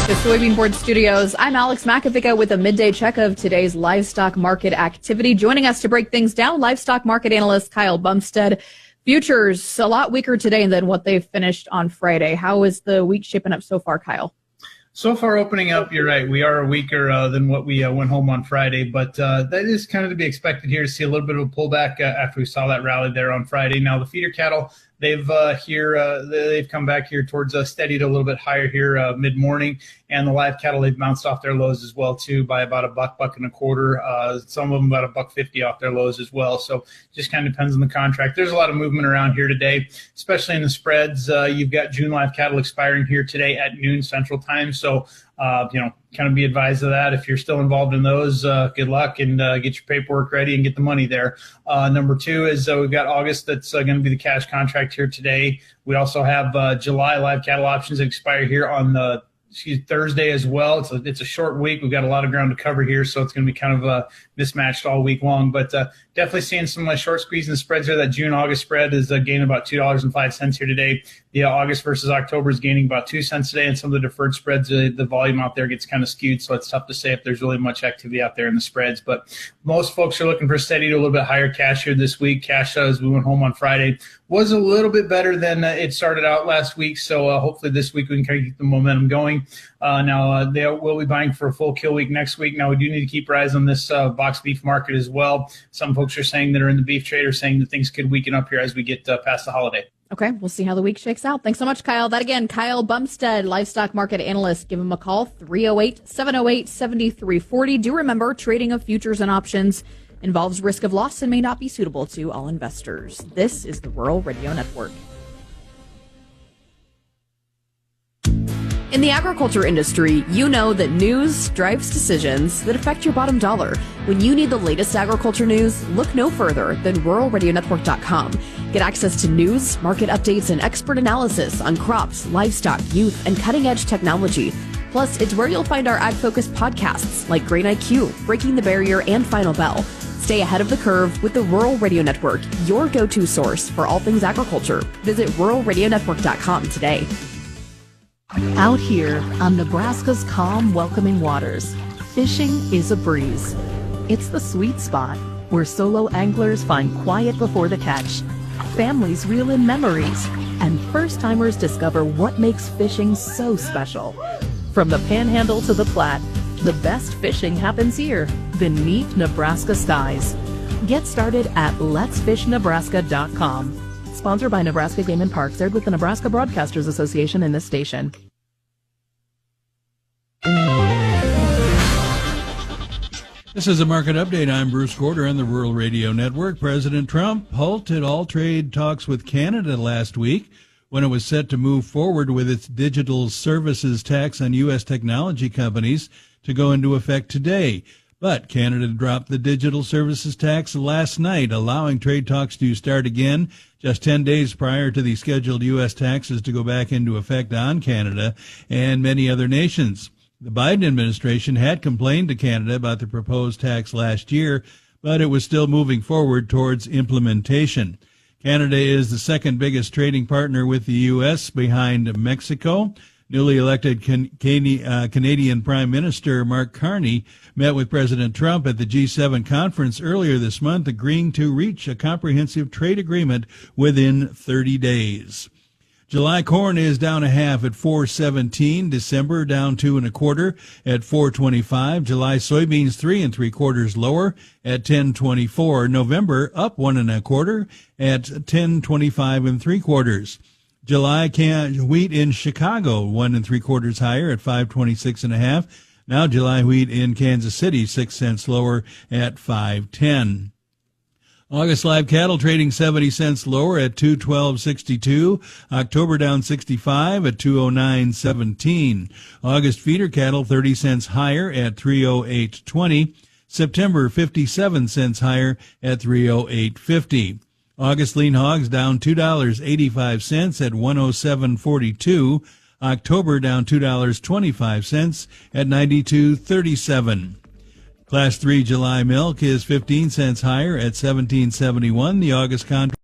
The Soybean Board Studios. I'm Alex Makovica with a midday check of today's livestock market activity. Joining us to break things down, livestock market analyst Kyle Bumsted. Futures a lot weaker today than what they finished on Friday. How is the week shaping up so far, Kyle? So far opening up, you're right. We are weaker than what we went home on Friday, but that is kind of to be expected here to see a little bit of a pullback after we saw that rally there on Friday. Now the feeder cattle, they've come back here towards steady to a little bit higher here mid-morning, and the live cattle, they've bounced off their lows as well too by about $1, $1.25. Some of them about $1.50 off their lows as well. So just kind of depends on the contract. There's a lot of movement around here today, especially in the spreads. You've got June live cattle expiring here today at noon Central Time. So kind of be advised of that. If you're still involved in those, good luck and get your paperwork ready and get the money there. Number two is we've got August. That's going to be the cash contract here today. We also have July live cattle options that expire here on Thursday as well. It's a short week. We've got a lot of ground to cover here, so it's going to be kind of mismatched all week long. But definitely seeing some short squeeze in the spreads there. That June-August spread is gaining about $2.05 here today. The August versus October is gaining about 2 cents today, and some of the deferred spreads, the volume out there gets kind of skewed, so it's tough to say if there's really much activity out there in the spreads. But most folks are looking for steady to a little bit higher cash here this week. Cash, as we went home on Friday, was a little bit better than it started out last week, so hopefully this week we can kind of keep the momentum going. Now they will be buying for a full kill week next week. Now we do need to keep our eyes on this box beef market as well. Some folks are saying that are in the beef trade are saying that things could weaken up here as we get past the holiday. Okay, we'll see how the week shakes out. Thanks so much, Kyle. That again, Kyle Bumsted, livestock market analyst. Give him a call, 308-708-7340. Do remember, trading of futures and options involves risk of loss and may not be suitable to all investors. This is the Rural Radio Network. In the agriculture industry, you know that news drives decisions that affect your bottom dollar. When you need the latest agriculture news, look no further than ruralradionetwork.com. Get access to news, market updates, and expert analysis on crops, livestock, youth, and cutting-edge technology. Plus, it's where you'll find our ag-focused podcasts like Grain IQ, Breaking the Barrier, and Final Bell. Stay ahead of the curve with the Rural Radio Network, your go-to source for all things agriculture. Visit ruralradionetwork.com today. Out here on Nebraska's calm, welcoming waters, fishing is a breeze. It's the sweet spot where solo anglers find quiet before the catch, families reel in memories, and first-timers discover what makes fishing so special. From the Panhandle to the Platte, the best fishing happens here, beneath Nebraska skies. Get started at letsfishnebraska.com. Sponsored by Nebraska Game and Parks, aired with the Nebraska Broadcasters Association in this station. This is a market update. I'm Bruce Gorder on the Rural Radio Network. President Trump halted all trade talks with Canada last week when it was set to move forward with its digital services tax on U.S. technology companies to go into effect today. But Canada dropped the digital services tax last night, allowing trade talks to start again just 10 days prior to the scheduled U.S. taxes to go back into effect on Canada and many other nations. The Biden administration had complained to Canada about the proposed tax last year, but it was still moving forward towards implementation. Canada is the second biggest trading partner with the U.S. behind Mexico. Newly elected Canadian Prime Minister Mark Carney met with President Trump at the G7 conference earlier this month, agreeing to reach a comprehensive trade agreement within 30 days. July corn is down a half at $4.17. December down 2 1/4 at $4.25. July soybeans 3 3/4 lower at $10.24. November up 1 1/4 at $10.25 3/4. July wheat in Chicago 1 3/4 higher at $5.26 1/2. Now July wheat in Kansas City 6 cents lower at $5.10. August live cattle trading 70 cents lower at $212.62. October down 65 at $209.17. August feeder cattle 30 cents higher at $308.20. September 57 cents higher at $308.50. August lean hogs down $2.85 at $107.42. October down $2.25 at $92.37. Class 3 July milk is 15 cents higher at $17.71. The August contract